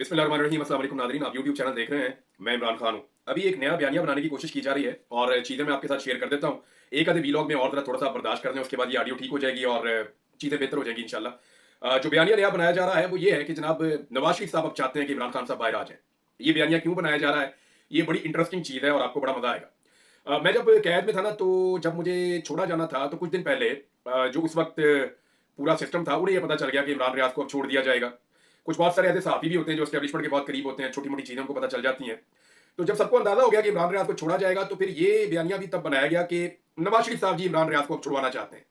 बिस्मिल्लाहिर्रहमानिर्रहीम। अस्सलाम वालेकुम नाज़रीन, आप यूट्यूब चैनल देख रहे हैं। मैं इमरान खान हूँ। अभी एक नया बयानिया बनाने की कोशिश की जा रही है और चीज़ें मैं आपके साथ शेयर कर देता हूँ। एक आधे वीलॉग में और ज़रा थोड़ा-सा आप बर्दाश्त कर लें, उसके बाद ये ऑडियो ठीक हो जाएगी और चीज़ें बेहतर हो जाएंगी इंशाल्लाह। जो बयानिया नया बनाया जा रहा है वो ये है कि जनाब नवाज़ शरीफ साहब अब चाहते हैं कि इमरान खान साहब बाहर आ जाएँ। ये बयानिया क्यों बनाया जा रहा है? ये बड़ी इंटरेस्टिंग चीज़ है और आपको बड़ा मज़ा आएगा। मैं जब कैद में था ना, तो जब मुझे छोड़ा जाना था तो कुछ दिन पहले जो उस वक़्त पूरा सिस्टम था, उन्हें ये पता चल गया कि इमरान रियाज को अब छोड़ दिया जाएगा। कुछ बहुत सारे ऐसे सहाफ़ी भी होते हैं जो एस्टेब्लिशमेंट के बहुत करीब होते हैं, छोटी-मोटी चीज़ें उनको पता चल जाती हैं। तो जब सबको अंदाज़ा हो गया कि इमरान रियाज को छोड़ा जाएगा, तो फिर ये बयानिया भी तब बनाया गया कि नवाज़ शरीफ साहब जी इमरान रियाज को अब छुड़वाना चाहते हैं।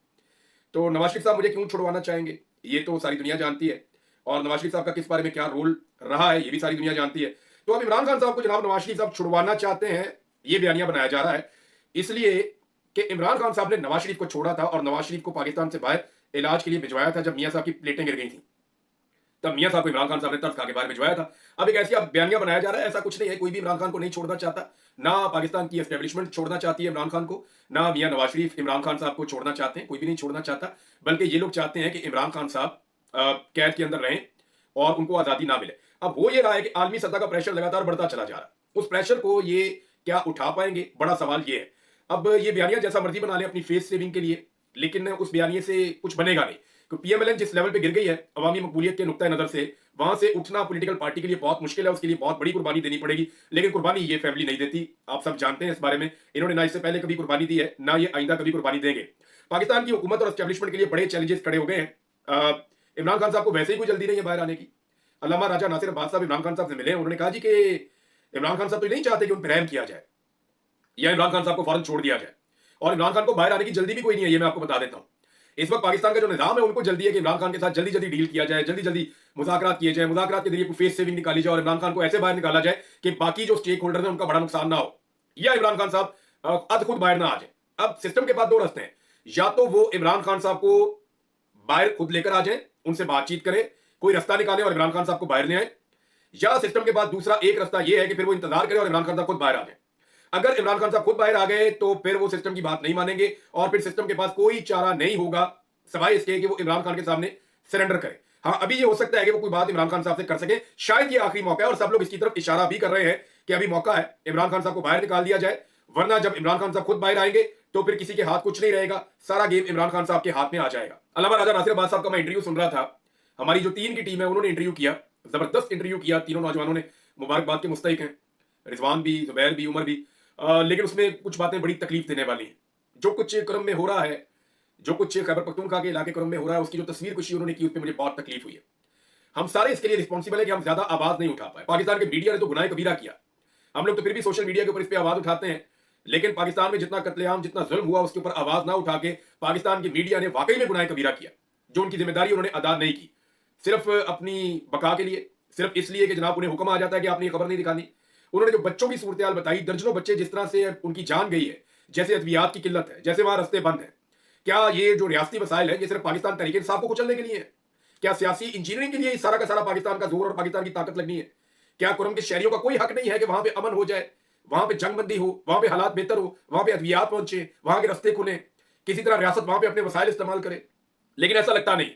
तो नवाज़ शरीफ साहब मुझे क्यों छुड़वाना चाहेंगे, ये तो सारी दुनिया जानती है और नवाज़ शरीफ साहब का किस बारे में क्या रोल रहा है, ये भी सारी दुनिया जानती है। तो अब इमरान खान साहब को जनाब नवाज़ शरीफ साहब छुड़वाना चाहते हैं, ये बयानिया बनाया जा रहा है। इसलिए कि इमरान खान साहब ने नवाज़ शरीफ को छोड़ा था और नवाज़ शरीफ को पाकिस्तान से बाहर इलाज के लिए भिजवाया था जब मियाँ साहब की प्लेटें गिर गई थी। तब मियाँ साहब को इमरान खान साहब ने तरस खा के बाहर भिजवाया था। अब एक ऐसी अब बयानिया बनाया जा रहा है, ऐसा कुछ नहीं है, कोई भी इमरान खान को नहीं छोड़ना चाहता। ना पाकिस्तान की एस्टेब्लिशमेंट छोड़ना चाहती है इमरान खान को, ना मियाँ नवाज शरीफ इमरान खान साहब को छोड़ना चाहते हैं, कोई भी नहीं छोड़ना चाहता। बल्कि ये लोग चाहते हैं कि इमरान खान साहब कैद के अंदर रहें और उनको आज़ादी ना मिले। अब हो ये रहा है कि आलमी सतह का प्रेशर लगातार बढ़ता चला जा रहा है। उस प्रेशर को ये क्या उठा पाएंगे? बड़ा सवाल ये है। अब ये बयानिया जैसा मर्जी बना लें अपनी फेस सेविंग के लिए, लेकिन उस बयानिए से कुछ बनेगा नहीं। तो पीएमएलएन जिस लेवल पे गिर गई है अवामी मकबूलियत के नुक्ता नजर से, वहां से उठना पॉलिटिकल पार्टी के लिए बहुत मुश्किल है, उसके लिए बहुत बड़ी कुर्बानी देनी पड़ेगी। लेकिन कुर्बानी ये फैमिली नहीं देती, आप सब जानते हैं इस बारे में। इन्होंने ना इससे पहले कभी कुर्बानी दी है, ना ये आइंदा कभी कुर्बानी देंगे। पाकिस्तान की हुकूमत और एस्टेब्लिशमेंट के लिए बड़े चैलेंजेस खड़े हो गए हैं। इमरान खान साहब को वैसे ही कोई जल्दी नहीं है बाहर आने की। अल्लामा राजा नासिर अब्बास साहब इमरान खान साहब से मिले, उन्होंने कहा जी कि इमरान खान साहब तो ये नहीं चाहते कि उन पर रहम किया जाए या इमरान खान साहब को फौरन छोड़ दिया जाए, और इमरान खान को बाहर आने की जल्दी भी कोई नहीं है, ये मैं आपको बता देता हूं। इस वक्त पाकिस्तान का जो निजाम है उनको जल्दी है कि इमरान खान के साथ जल्दी जल्दी डील किया जाए, जल्दी जल्दी मुज़ाकरात किए जाए, मुज़ाकरात के जरिए कोई फेस सेविंग निकाली जाए और इमरान खान को ऐसे बाहर निकाला जाए कि बाकी जो स्टेक होल्डर हैं उनका बड़ा नुकसान ना हो, या इमरान खान साहब अद खुद बाहर ना आ जाए। अब सिस्टम के पास दो रास्ते हैं, या तो वो इमरान खान साहब को बाहर खुद लेकर आ जाए, उनसे बातचीत करें, कोई रास्ता निकाले और इमरान खान साहब को बाहर ले आए, या सिस्टम के पास दूसरा एक रास्ता यह है कि फिर वो इंतजार करे और इमरान खान साहब खुद बाहर आ जाए। अगर इमरान खान साहब खुद बाहर आ गए तो फिर वो सिस्टम की बात नहीं मानेंगे और फिर सिस्टम के पास कोई चारा नहीं होगा सवाए इसके कि वो इमरान खान के सामने सरेंडर करे। हाँ, अभी ये हो सकता है कि वो कोई बात इमरान खान साहब से कर सके, शायद ये आखिरी मौका है और सब लोग इसकी तरफ इशारा भी कर रहे हैं कि अभी मौका है इमरान खान साहब को बाहर निकाल दिया जाए। वरना जब इमरान खान साहब खुद बाहर आएंगे तो फिर किसी के हाथ कुछ नहीं रहेगा, सारा गेम इमरान खान साहब के हाथ में आ जाएगा। अल्लामा राजा नासिर अब्बास साहब का मैं इंटरव्यू सुन रहा था, हमारी जो टीम की टीम है उन्होंने इंटरव्यू किया, जबरदस्त इंटरव्यू किया, तीनों नौजवानों ने मुबारकबाद के मुस्तहिक हैं, रिजवान भी, जुबैर भी, उमर भी। लेकिन उसमें कुछ बातें बड़ी तकलीफ देने वाली हैं। जो कुछ क्रम में हो रहा है, जो कुछ खैबर पख्तूनख्वा के इलाके क्रम में हो रहा है, उसकी जो तस्वीर कुछ उन्होंने की, उस पर मुझे बहुत तकलीफ हुई है। हम सारे इसके लिए रिस्पॉन्सिबल है कि हम ज्यादा आवाज नहीं उठा पाए। पाकिस्तान के मीडिया ने तो गुनाह कबीरा किया, हम लोग तो फिर भी सोशल मीडिया के ऊपर इस पर आवाज उठाते हैं, लेकिन पाकिस्तान में जितना कत्लेआम, जितना जुल्म हुआ, उसके ऊपर आवाज ना उठा के पाकिस्तान की मीडिया ने वाकई में गुनाह कबीरा किया, जो उनकी जिम्मेदारी उन्होंने अदा नहीं की, सिर्फ अपनी बका के लिए, सिर्फ इसलिए कि जनाब उन्हें हुक्म आ जाता है कि आपने ये खबर नहीं दिखानी। उन्होंने जो बच्चों की सूरत हाल बताई, दर्जनों बच्चे जिस तरह से उनकी जान गई है, जैसे अद्वियात की किल्लत है, जैसे वहां रस्ते बंद हैं। क्या ये जो रियासती वसाइल है ये सिर्फ पाकिस्तान तरीके इंसाफ को कुचलने के लिए है? क्या सियासी इंजीनियरिंग के लिए सारा का सारा पाकिस्तान का जोर और पाकिस्तान की ताकत लगनी है? क्या कुरम के शहरियों का कोई हक नहीं है कि वहां पे अमन हो जाए, वहां पे जंगबंदी हो, वहां पे हालात बेहतर हो, वहां पे अद्वियात पहुंचे, वहां के रस्ते खुले, किसी तरह रियासत वहां पे अपने वसाइल इस्तेमाल करे? लेकिन ऐसा लगता नहीं।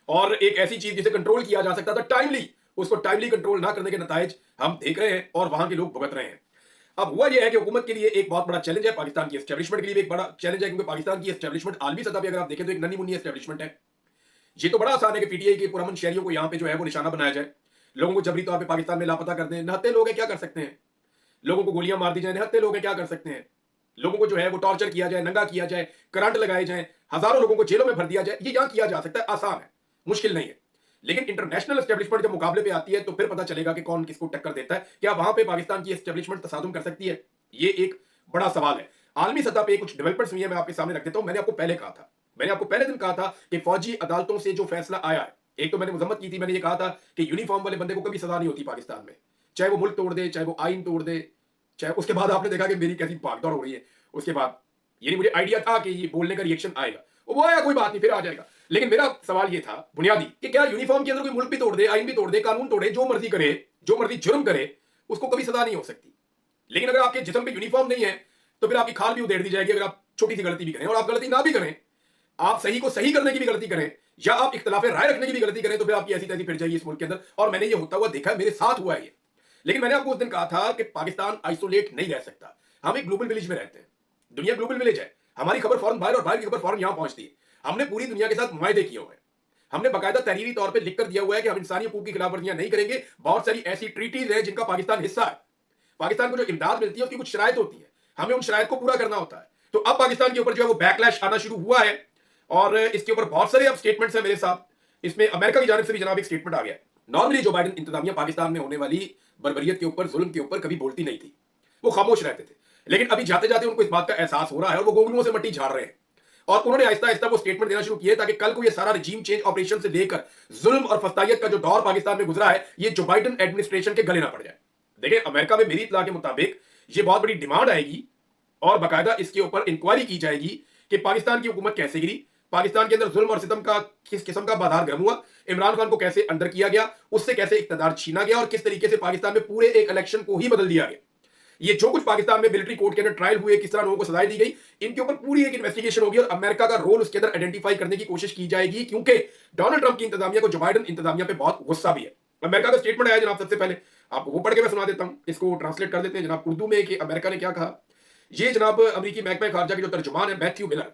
और एक ऐसी चीज जिसे कंट्रोल किया जा सकता था टाइमली, उसको टाइमली कंट्रोल ना करने के नतायज हम देख रहे हैं और वहां के लोग भुगत रहे हैं। अब हुआ यह है कि हुकूमत के लिए एक बहुत बड़ा चैलेंज है, पाकिस्तान की एस्टेब्लिशमेंट के लिए भी एक बड़ा चैलेंज है, क्योंकि पाकिस्तान की एस्टेब्लिशमेंट आलमी सतह पर अगर आप देखें तो एक नन्ही मुन्नी एस्टेब्लिशमेंट है। ये तो बड़ा आसान है कि पीटीआई के पुरअमन शहरियों को यहाँ पे जो है वो निशाना बनाया जाए, लोगों को जबरी तौर पे पाकिस्तान में लापता कर दें। नहत्ते लोग हैं, क्या कर सकते हैं? लोगों को गोलियां मार दी जाए, नहत्ते लोग हैं, क्या कर सकते हैं? लोगों को जो है वो टॉर्चर किया जाए, नंगा किया जाए, करंट लगाए जाए, हजारों लोगों को जेलों में भर दिया जाए, ये यहां किया जा सकता है, आसान है, मुश्किल नहीं है। लेकिन इंटरनेशनल एस्टेब्लिशमेंट जब मुकाबले पे आती है तो फिर पता चलेगा कि कौन किसको टक्कर देता है। क्या वहां पे पाकिस्तान की एस्टेब्लिशमेंट तसादुम कर सकती है? ये एक बड़ा सवाल है। आलमी सतह पे कुछ डेवलपमेंट्स हुई है, मैं आपके सामने रख देता हूं। मैंने आपको पहले कहा था, मैंने आपको पहले दिन कहा था कि फौजी अदालतों से जो फैसला आया है, एक तो मैंने मजम्मत की थी, मैंने ये कहा था कि यूनिफॉर्म वाले बंदे को कभी सजा नहीं होती पाकिस्तान में, चाहे वो मुल्क तोड़ दे, चाहे वो आइन तोड़ दे, चाहे। उसके बाद आपने देखा कि मेरी कैसी भागदौड़ हो रही है उसके बाद, यानी मुझे आइडिया था कि ये बोलने का रिएक्शन आएगा, वो आया, कोई बात नहीं, फिर आ जाएगा। लेकिन मेरा सवाल ये था बुनियादी कि क्या यूनिफॉर्म के अंदर कोई मुल्क भी तोड़ दे, आइन भी तोड़ दे, कानून तोड़े, जो मर्जी करे, जो मर्जी जुर्म करे, उसको कभी सजा नहीं हो सकती। लेकिन अगर आपके जिस्म पे यूनिफॉर्म नहीं है तो फिर आपकी खाल भी उधेड़ दी जाएगी, अगर आप छोटी सी गलती भी करें, और आप गलती ना भी करें, आप सही को सही करने की भी गलती करें, या आप इख्तिलाफ राय रखने की भी गलती करें तो फिर आपकी ऐसी तैसी फिर जाइए इस मुल्क के अंदर। और मैंने ये होता हुआ देखा है, मेरे साथ हुआ है ये। लेकिन मैंने आपको उस दिन कहा था कि पाकिस्तान आइसोलेट नहीं रह सकता। हम एक ग्लोबल विलेज में रहते हैं, दुनिया ग्लोबल विलेज है। हमारी खबर फौरन बाहर और बाहर की खबर फौरन यहां पहुंचती है। हमने पूरी दुनिया के साथ मुआहदे किए हुए हैं। हमने बाकायदा तहरीरी तौर पर लिख कर दिया हुआ है कि हम इंसानी हकूक की खिलाफवर्जियां नहीं करेंगे। बहुत सारी ऐसी ट्रीटीज हैं जिनका पाकिस्तान हिस्सा है। पाकिस्तान को जो इमदाद मिलती है उसकी कुछ शराइत होती है, हमें उन शराइत को पूरा करना होता है। तो अब पाकिस्तान के ऊपर जो है वो बैकलैश आना शुरू हुआ है और इसके ऊपर बहुत सारे अब स्टेटमेंट्स हैं मेरे साथ। इसमें अमेरिका की जानिब से भी जनाब एक स्टेटमेंट आ गया। नॉर्मली जो बाइडेन इंतजामिया पाकिस्तान में होने वाली बर्बरियत के ऊपर, जुल्म के ऊपर कभी बोलती नहीं थी, वो खामोश रहते थे। लेकिन अभी जाते जाते उनको इस बात का एहसास हो रहा है और वो गोंगलुओं से मट्टी झाड़ रहे हैं और उन्होंने आहिस्ता आहिस्ता वो स्टेटमेंट देना शुरू किया ताकि कल को ये सारा रिजीम चेंज ऑपरेशन से लेकर जुल्म और फस्तायत का जो दौर पाकिस्तान में गुजरा है ये जो बाइडेन एडमिनिस्ट्रेशन के गले ना पड़ जाए। देखिए, अमेरिका में मेरी इत्तला के मुताबिक ये बहुत बड़ी डिमांड आएगी और बाकायदा इसके ऊपर इंक्वायरी की जाएगी कि पाकिस्तान की हुकूमत कैसे गिरी, पाकिस्तान के अंदर जुल्म और सितम का किस किस्म का बाजार गर्म हुआ, इमरान खान को कैसे अंदर किया गया, उससे कैसे इक्तदार छीना गया और किस तरीके से पाकिस्तान में पूरे एक इलेक्शन को ही बदल दिया गया। ये जो कुछ पाकिस्तान में मिलिट्री कोर्ट के अंदर ट्रायल हुए, किस तरह लोगों को सजाएं दी गई, इनके ऊपर पूरी एक इन्वेस्टिगेशन होगी और अमेरिका का रोल उसके अंदर आइडेंटिफाई करने की कोशिश की जाएगी। क्योंकि डोनाल्ड ट्रंप की इंतजामिया को जो बाइडेन इंतजामिया पे बहुत गुस्सा भी है। अमेरिका का स्टेटमेंट आया जनाब, सबसे पहले आपको वो पढ़ के मैं सुना देता हूं, इसको ट्रांसलेट कर देते हैं जनाब उर्दू में कि अमेरिका ने क्या कहा। ये जनाब अमेरिकी महकमा खारजा के जो तर्जुमान है मैथ्यू मिलर,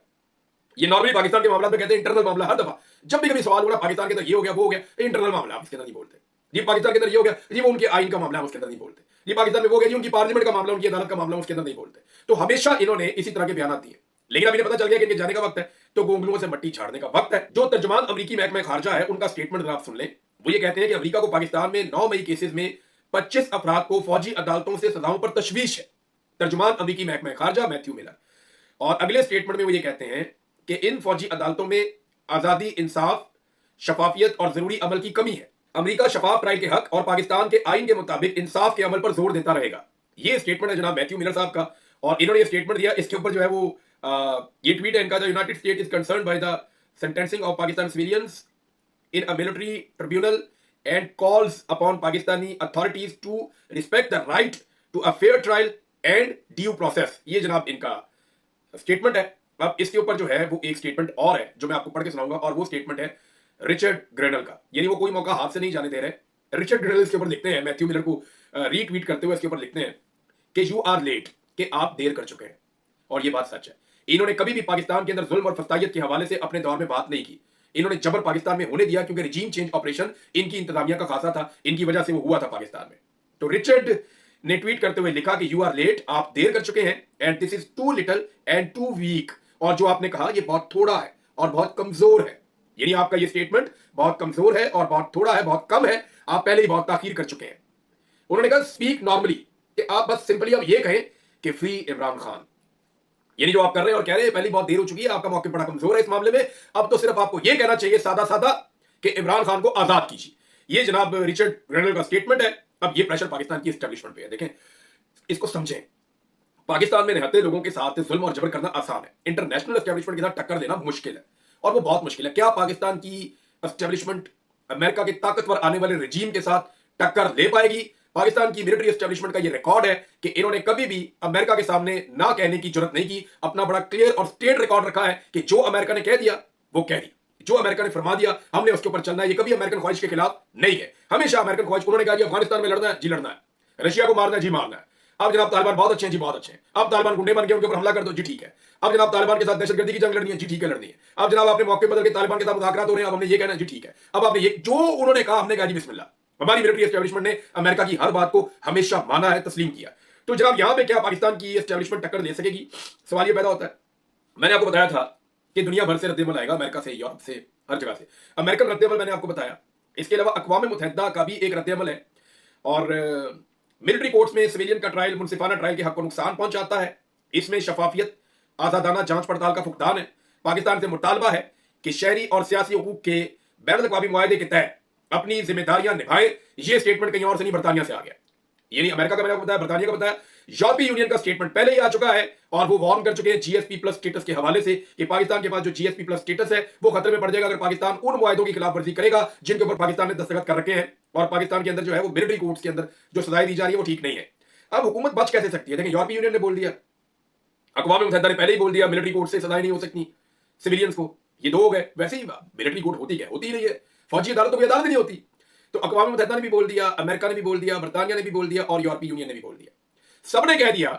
ये नॉर्मली पाकिस्तान के मामला में कहते हैं इंटरनल मामला। हर दफा जब भी कभी सवाल हो रहा पाकिस्तान के अंदर ये हो गया वो हो गया, इंटरनल मामला, आप इसके अंदर नहीं बोलते। ये पाकिस्तान के अंदर ये हो गया, ये वो उनके आइन का मामला है, उसके अंदर नहीं बोलते। ये पाकिस्तान में वो गया, उनकी पार्लियामेंट का मामला, उनकी अदालत का मामला, उसके अंदर नहीं बोलते। तो हमेशा इन्होंने इसी तरह के बयान दिए। लेकिन अभी पता चल गया कि इनके जाने का वक्त है, तो गोंगलुओं से मट्टी झाड़ने का वक्त है। जो तर्जुमान अमेरिकी महकमा खारजा है उनका स्टेटमेंट आप सुन लें। वो ये कहते हैं कि अमेरिका को पाकिस्तान में 9 मई केसेस में 25 अफराद को फौजी अदालतों से सजाओं पर तशवीश है। तर्जुमान अमेरिकी महकमा खारजा मैथ्यू मिलर। और अगले स्टेटमेंट में वो ये कहते हैं कि इन फौजी अदालतों में आजादी, इंसाफ, शफाफियत और जरूरी अमल की कमी है। अमेरिका शफाफ ट्रायल के हक और पाकिस्तान के आइन के मुताबिक इंसाफ के अमल पर जोर देता रहेगा। ये स्टेटमेंट है जनाब मैथ्यू मिलर साहब का और इन्होंने ये स्टेटमेंट दिया। इसके ऊपर जो है वो ये ट्वीट है इनका, the United State is concerned by the sentencing of Pakistan civilians in a military tribunal and calls upon Pakistani authorities to respect the right to a fair trial and due process. ये जनाब इनका स्टेटमेंट है। अब इसके ऊपर जो है वो एक स्टेटमेंट और है जो मैं आपको पढ़ के सुनाऊंगा और वो स्टेटमेंट है रिचर्ड ग्रेनल का। यानी वो कोई मौका हाथ से नहीं जाने दे रहे। रिचर्ड ग्रेनल इसके ऊपर लिखते हैं, मैथ्यू मिलर को रीट्वीट करते हुए इसके ऊपर लिखते हैं कि यू आर लेट, कि आप देर कर चुके हैं। और ये बात सच है। इन्होंने कभी भी पाकिस्तान के अंदर जुल्म और फस्तायत के हवाले से अपने दौर में बात नहीं की। इन्होंने जबर पाकिस्तान में होने दिया क्योंकि रिजीम चेंज ऑपरेशन इनकी इंतजामिया का खासा था, इनकी वजह से वो हुआ था पाकिस्तान में। तो रिचर्ड ने ट्वीट करते हुए लिखा कि यू आर लेट, आप देर कर चुके हैं, and this is too little and too weak, और जो आपने कहा ये बहुत थोड़ा है और बहुत कमजोर है। यानी आपका ये स्टेटमेंट बहुत कमजोर है और बहुत थोड़ा है, बहुत कम है, आप पहले ही बहुत ताखीर कर चुके हैं। उन्होंने कहा स्पीक नॉर्मली, कि आप बस सिंपली अब ये कहें कि फ्री इमरान खान। यानी जो आप कर रहे हैं और कह रहे हैं पहले बहुत देर हो चुकी है, आपका मौके बड़ा कमजोर है इस मामले में, अब तो सिर्फ आपको यह कहना चाहिए सादा सादा कि इमरान खान को आजाद कीजिए। ये जनाब रिचर्ड ग्रेनल का स्टेटमेंट है। अब ये प्रेशर पाकिस्तान की एस्टेब्लिशमेंट पे है। देखें, इसको समझें। पाकिस्तान में रहते लोगों के साथ जुल्म और जबर करना आसान है, इंटरनेशनल एस्टेब्लिशमेंट के साथ टक्कर देना मुश्किल है, और वो बहुत मुश्किल है। क्या पाकिस्तान की एस्टेब्लिशमेंट अमेरिका के ताकतवर आने वाले रजीम के साथ टक्कर ले पाएगी? पाकिस्तान की मिलिट्री एस्टेब्लिशमेंट का ये रिकॉर्ड है कि इन्होंने कभी भी अमेरिका के सामने ना कहने की जरूरत नहीं की। अपना बड़ा क्लियर और स्टेट रिकॉर्ड रखा है कि जो अमेरिका ने कह दिया वो कह दिया, जो अमेरिका ने फरमा दिया हमने उसके ऊपर चलना है। ये कभी अमेरिकन ख्वाहिश के खिलाफ नहीं है, हमेशा अमेरिकन ख्वाहिश। उन्होंने कहा अफगानिस्तान में लड़ना है जी लड़ना है, रशिया को मारना है जी मारना है। अब जनाब तालिबान बहुत अच्छे हैं जी बहुत अच्छे हैं, अब तालिबान गुंडे बन के उनके ऊपर हमला कर दो जी ठीक है। अब जनाब तालिबान के साथ दहशतगर्दी की जंग लड़नी है जी ठीक है लड़नी है। अब जनाब आपने मौके बदल के तालिबान के साथ मुज़ाकरात हो रहे हैं, अब हमने ये कहना है जी ठीक है। अब आपने ये जो उन्होंने कहा हमने कहा जी बिस्मिल्लाह। हमारी मिलिट्री एस्टेब्लिशमेंट ने अमेरिका की हर बात को हमेशा माना है, तस्लीम किया। तो जनाब यहां पे क्या पाकिस्तान की एस्टेब्लिशमेंट टक्कर दे सकेगी? सवाल ये पैदा होता है। मैंने आपको बताया था कि दुनिया भर से रद्देमल आएगा, अमेरिका से, यूरोप से, हर जगह से। अमेरिकन रद्देमल मैंने आपको बताया। इसके अलावा अक़वाम मुत्तहिदा का भी एक रद्देमल है, और मिलिट्री कोर्ट्स में सिविलियन का ट्रायल मुनसिफाना ट्रायल के हक को नुकसान पहुंचाता है। इसमें शफाफियत, आजादाना जांच पड़ताल का फुकदान है। पाकिस्तान से मुतालबा है कि शहरी और सियासी हुकूक के बैनुल-अक़वामी मुआहदे के तहत अपनी जिम्मेदारियां निभाएं। ये स्टेटमेंट कहीं और से नहीं, बरतानिया से आ गया। यानी अमेरिका का मैंने आपको बताया, बरतानिया का बताया, यूरोपीय यूनियन का स्टेटमेंट पहले ही आ चुका है और वो वार्न कर चुके हैं जीएसपी प्लस स्टेटस के हवाले से कि पाकिस्तान के पास जो जीएसपी प्लस स्टेटस है वो खतरे में पड़ जाएगा अगर पाकिस्तान उन मुआहदों की खिलाफवर्जी करेगा जिनके ऊपर पाकिस्तान ने दस्तखत कर रखे हैं। और पाकिस्तान के अंदर जो है वो मिलिट्री कोर्ट्स के अंदर जो सजाएं दी जा रही है वो ठीक नहीं है। अब हुकूमत बच कैसे सकती है? देखिए, यूरोपीय यूनियन ने बोल दिया, अक़वाम मुत्तहिदा ने पहले ही बोल दिया मिलिट्री कोर्ट से सजाएं नहीं हो सकती सिविलियंस को। ये दो हो गए। वैसे ही मिलिट्री कोर्ट होती क्या होती ही नहीं है, फौजी अदालत तो कोई अदालत ही नहीं होती। तो अक़वाम मुत्तहिदा ने भी बोल दिया, अमेरिका ने भी बोल दिया, बरतानिया ने भी बोल दिया और यूरोपीय यूनियन ने भी बोल दिया। सबने कह दिया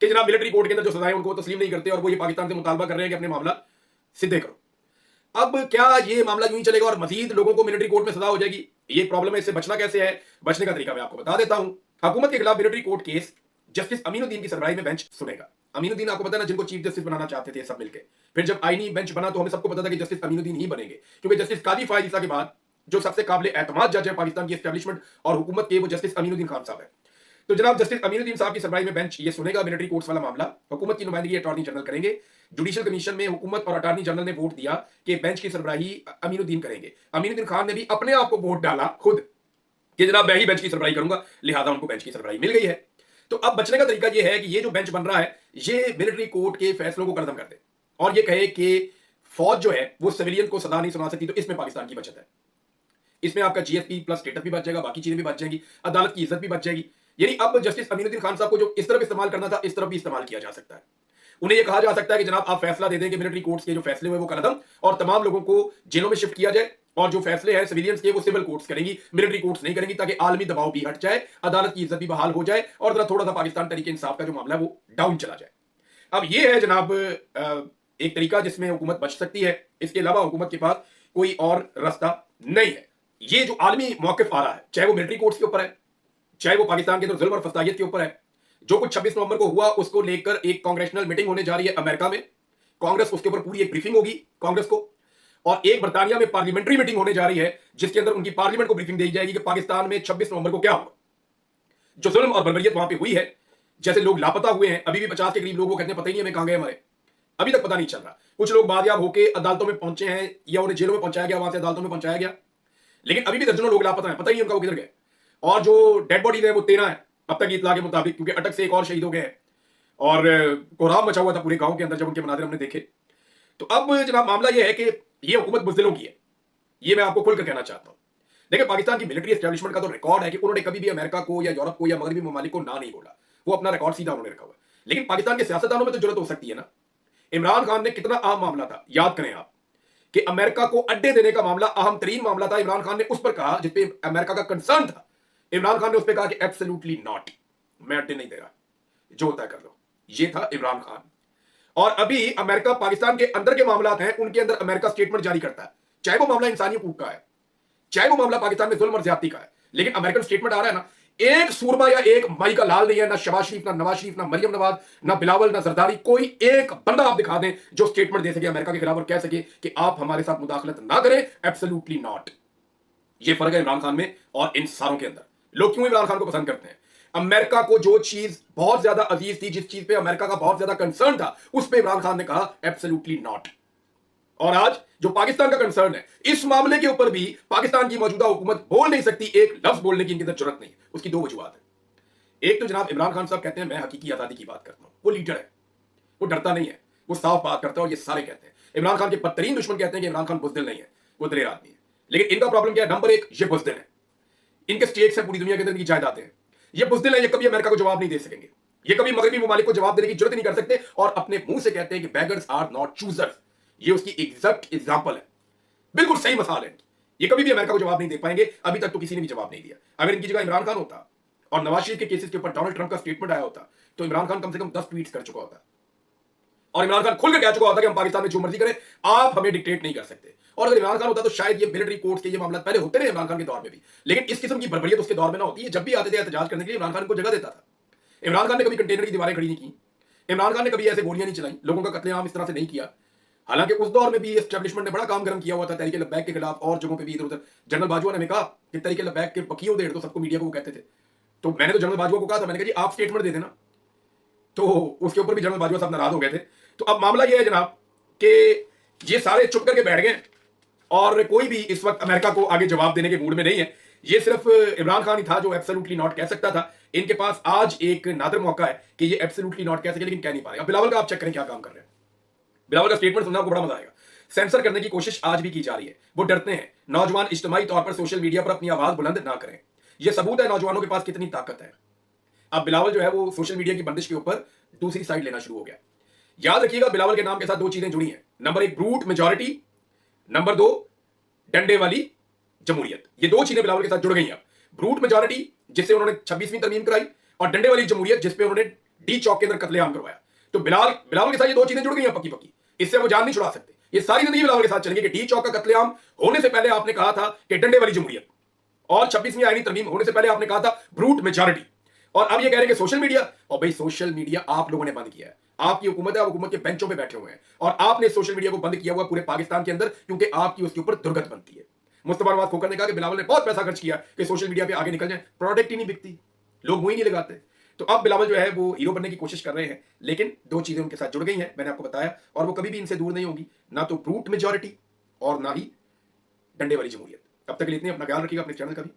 कि जनाब मिलिट्री कोर्ट के अंदर जो सजाएं उनको तस्लीम नहीं करते और वो ये पाकिस्तान से मुतालबा कर रहे हैं कि अपने मामला सीधे करो। अब क्या ये मामला यूं ही चलेगा और मजीद लोगों को मिलिट्री कोर्ट में सजा हो जाएगी? ये प्रॉब्लम है, इससे बचना कैसे है? बचने का तरीका मैं आपको बता देता हूं। हुकूमत के खिलाफ military court case justice Aminuddin की सरबराही में बेंच सुनेगा। अमीनुद्दीन आपको पता है ना, जिनको चीफ जस्टिस बनाना चाहते थे सब मिलकर। फिर जब आईनी बेंच बना तो हमें सबको पता था कि जस्टिस अमीनुद्दीन ही बनेंगे, क्योंकि जस्टिस कादी फायद ईसा के बाद जो सबसे काबिल एतमाद जज है पाकिस्तान की एस्टेब्लिशमेंट और हुकूमत के, वो जस्टिस अमीनुद्दीन खान साहब है। तो जनाब जस्टिस अमीनुद्दीन साहब की सरबराही में बेंच ये सुनेगा मिलिट्री कोर्ट्स वाला मामला। हुकूमत की नुमाइंदगी अटॉर्नी जनरल करेंगे। जुडिशियल कमीशन में हुकूमत और अटॉर्नी जनरल ने वोट दिया कि बेंच की सरबराही अमीनुद्दीन करेंगे। अमीनुद्दीन खान ने भी अपने आप को वोट डाला खुद कि जनाब मैं ही बेंच की सरबराही करूंगा, लिहाजा उनको बेंच की सरबराही मिल गई है। तो अब बचने का तरीका यह है कि ये जो बेंच बन रहा है ये मिलिट्री कोर्ट के फैसलों को कलदम कर दे और ये कहे कि फौज जो है वो सिविलियन को सजा नहीं सुना सकती। तो इसमें पाकिस्तान की बचत है, इसमें आपका जीएसपी प्लस स्टेटस भी बच जाएगा, बाकी चीजें भी बच जाएंगी, अदालत की इज्जत भी बच जाएगी। यानी अब जस्टिस अमीनुद्दीन खान साहब को जो इस तरफ इस्तेमाल करना था इस तरफ भी इस्तेमाल किया जा सकता है। उन्हें यह कहा जा सकता है कि जनाब आप फैसला दे दें कि मिलिट्री कोर्ट्स के जो फैसले हुए वो कलदम और तमाम लोगों को जेलों में शिफ्ट किया जाए और जो फैसले हैं सिविलियंस के वो सिविल कोर्ट्स करेंगी, मिलिट्री कोर्ट्स नहीं करेंगी, ताकि आलमी दबाव भी हट जाए, अदालत की इज्जत भी बहाल हो जाए और जरा थोड़ा सा पाकिस्तान तरीके इंसाफ का जो मामला है वो डाउन चला जाए। अब ये है जनाब एक तरीका जिसमें हुकूमत बच सकती है। इसके अलावा हुकूमत के पास कोई और रास्ता नहीं है। ये जो आलमी मौकिफ आ रहा है, चाहे वो मिलिट्री कोर्ट्स के ऊपर है, चाहे वो पाकिस्तान के अंदर जुल्म और फसादियत के ऊपर है, जो कुछ 26 नवंबर को हुआ उसको लेकर एक कांग्रेशनल मीटिंग होने जा रही है अमेरिका में। कांग्रेस उसके ऊपर पूरी एक ब्रीफिंग होगी कांग्रेस को, और एक बरतानिया में पार्लियामेंट्री मीटिंग होने जा रही है जिसके अंदर उनकी पार्लियामेंट को ब्रीफिंग दी जाएगी कि पाकिस्तान में 26 नवंबर को क्या हुआ, जो जुल्म और बर्बरियत वहां पे हुई है। जैसे लोग लापता हुए हैं, अभी भी 50 के करीब लोग वो कहते हैं पता ही नहीं हमें कहां गए, हमारे अभी तक पता नहीं चल रहा। कुछ लोग बादयाब होकर अदालतों में पहुंचे हैं या उन्हें जेलों में पहुंचाया गया, वहां से अदालतों में पहुंचाया गया, लेकिन अभी भी दर्जनों लोग लापता हैं, पता ही नहीं उनका वो किधर गए। और जो डेड बॉडीज है वो 13 है अब तक इतला के मुताबिक, क्योंकि अटक से एक और शहीद हो गए हैं और कोहराम मचा हुआ था पूरे गांव के अंदर जब उनके मनाजिर हमने देखे। तो अब जनाब मामला यह है कि ये हुकूमत बुज़दिलों की है, ये मैं आपको खुलकर कहना चाहता हूं। देखिए पाकिस्तान की मिलिट्री एस्टेब्लिशमेंट का तो रिकॉर्ड है कि उन्होंने कभी भी अमेरिका को या यूरोप को या मगरबी ममालिक को ना नहीं बोला, वो अपना रिकॉर्ड सीधा उन्होंने रखा हुआ है। लेकिन पाकिस्तान के सियासतदानों में तो जरूरत हो सकती है ना। इमरान खान ने कितना अहम मामला था, याद करें आप, कि अमेरिका को अड्डे देने का मामला अहम तरीन मामला था। इमरान खान ने उस पर कहा जिस पे अमेरिका का कंसर्न था, इमरान खान ने उस पर कहा कि एब्सोल्युटली नॉट, मैं अड्डे नहीं दे रहा, जो होता है कर लो। ये था इमरान खान। और अभी अमेरिका पाकिस्तान के अंदर के मामला हैं उनके अंदर अमेरिका स्टेटमेंट जारी करता है, चाहे वो मामला इंसानी हकूक का है, चाहे वो मामला पाकिस्तान में जुल्म और ज्यादती का है, लेकिन अमेरिकन स्टेटमेंट आ रहा है ना। एक सूरमा या एक माई का लाल नहीं है, ना शबाज शरीफ, ना नवाज शरीफ, ना मरियम नवाज, ना बिलावल, ना जरदारी, कोई एक बंदा आप दिखा दें जो स्टेटमेंट दे सके अमेरिका के खिलाफ और कह सके कि आप हमारे साथ मुदाखलत ना करें, एब्सोल्युटली नॉट। ये फर्क है इमरान खान में और इन सारों के अंदर। लोग क्यों इमरान खान को पसंद करते हैं? अमेरिका को जो चीज बहुत ज्यादा अजीज थी, जिस चीज पे अमेरिका का बहुत ज्यादा कंसर्न था, उस पे इमरान खान ने कहा एब्सोल्युटली नॉट। और आज जो पाकिस्तान का कंसर्न है, इस मामले के ऊपर भी पाकिस्तान की मौजूदा हुकूमत बोल नहीं सकती, एक लफ्ज बोलने की इनके अंदर जरूरत नहीं है। उसकी दो वजूहत है। एक तो जनाब इमरान खान साहब कहते हैं मैं हकीकी आजादी की बात करता हूं, वो लीडर है, वो डरता नहीं है, वो साफ बात करता है और ये सारे कहते हैं। इमरान खान के बदतरीन दुश्मन कहते हैं कि इमरान खान बुज़दिल नहीं है, वो दलेर आदमी है। लेकिन इनका प्रॉब्लम क्या है? नंबर एक, ये बुज़दिल है, इनके स्टेट्स हैं पूरी दुनिया के अंदर, इनकी जायदादें हैं, ये बुज़दिल है, ये कभी अमेरिका को जवाब नहीं दे सकेंगे, ये कभी मगरबी ममालिक को जवाब देने की जरूरत नहीं कर सकते, और अपने मुंह से कहते हैं कि बेगर्स आर नॉट चूजर्स। ये उसकी एग्जैक्ट एग्जांपल है, बिल्कुल सही मिसाल है। ये कभी भी अमेरिका को जवाब नहीं दे पाएंगे, अभी तक तो किसी ने भी जवाब नहीं दिया। अगर इनकी जगह इमरान खान होता और नवाज शरीफ के केसेस के ऊपर डोनाल्ड ट्रंप का स्टेटमेंट आया होता, तो इमरान खान कम से कम 10 ट्वीट्स कर चुका होता और इमरान खान खुलकर कह चुका होता कि हम पाकिस्तान में जो मर्जी करें, आप हमें डिक्टेट नहीं कर सकते। और अगर इमरान खान होता तो शायद ये मिलिट्री कोर्ट के ये मामला पहले होते रहे इमरान खान के दौर में भी, लेकिन इस किस्म की बर्बरियत उसके दौर में ना होती है। जब भी आते थे एहतजाज करने के लिए इमरान खान को जगह देता था। इमरान खान ने कभी कंटेनर की दीवारें खड़ी नहीं की, इमरान खान ने कभी ऐसे गोलियां नहीं चलाई, लोगों का कत्लेआम इस तरह से नहीं किया। हालांकि उस दौर में भी एस्टेब्लिशमेंट ने बड़ा काम गर्म किया हुआ था तहरीक लब्बैक के खिलाफ, और जगहों पे भी इधर उधर। जनरल बाजवा ने कहा कि तहरीक लब्बैक के पकियों देर तो सबको मीडिया को वो कहते थे, तो मैंने तो जनरल बाजवा को कहा था, मैंने कहा जी आप स्टेटमेंट दे देना, तो उसके ऊपर भी जनरल बाजवा साहब नाराज हो गए थे। तो अब मामला यह है जनाब कि ये सारे चुप करके बैठ गए और कोई भी इस वक्त अमेरिका को आगे जवाब देने के मूड में नहीं है। ये सिर्फ इमरान खान ही था जो एब्सोल्युटली नॉट कह सकता था। इनके पास आज एक नादर मौका है कि ये एब्सोल्युटली नॉट कह सके, लेकिन कह नहीं पा रहे। अब बिलावल का आप चेक करें क्या काम कर रहे हैं। बिलावल का स्टेटमेंट सुनना आपको बड़ा मजा आएगा। सेंसर करने की कोशिश आज भी की जा रही है, वो डरते हैं। नौजवान इज्तिमाई तौर पर सोशल मीडिया पर अपनी आवाज बुलंद ना करें। यह सबूत है नौजवानों के पास कितनी ताकत है। अब बिलावल जो है वो सोशल मीडिया की बंदिश के ऊपर दूसरी साइड लेना शुरू हो गया। याद रखिएगा बिलावल के नाम के साथ दो चीजें जुड़ी हैं। नंबर एक, ब्रूट मेजॉरिटी, नंबर 2, डंडे वाली जमहूरियत। ये दो चीजें बिलावल के साथ जुड़ गई हैं अब। ब्रूट मेजॉरिटी, जिससे उन्होंने 26वीं तरमीम कराई, और डंडे वाली जमहूरियत, जिसपे उन्होंने डी चौक के अंदर कत्लेआम करवाया। तो बिलावल के साथ ये दो चीजें जुड़ गई हैं पक्की पक्की, इससे वो जान नहीं छुड़ा सकते। ये सारी जिंदगी बिलावल के साथ चलेंगे कि डी चौक का कत्लेआम होने से पहले आपने कहा था कि डंडे वाली जमहूरियत, और 26वीं आईनी तरमीम होने से पहले आपने कहा था ब्रूट मेजॉरिटी। और अब ये कह रहे हैं कि सोशल मीडिया, और भाई सोशल मीडिया आप लोगों ने बंद किया है। आपकी हुकूमत है, आप हुकूमत के बेंचों पे बैठे हुए हैं, और आपने सोशल मीडिया को बंद किया हुआ पूरे पाकिस्तान के अंदर, क्योंकि आपकी उसके ऊपर दुर्गत बनती है। मुस्तफा नवाज खोकर ने कहा कि बिलावल ने बहुत पैसा खर्च किया कि सोशल मीडिया पे आगे निकल जाए, प्रोडक्ट ही नहीं बिकती, लोग मुंह ही नहीं लगाते। तो अब बिलावल जो है वो हीरो बनने की कोशिश कर रहे हैं, लेकिन दो चीजें उनके साथ जुड़ गई हैं, मैंने आपको बताया, और वो कभी भी इनसे दूर नहीं होंगी, ना तो ब्रूट मेजॉरिटी और ना ही डंडे वाली जमहूरियत। अब तक के लिए इतने, अपना ख्याल रखिएगा, अपने चैनल का भी।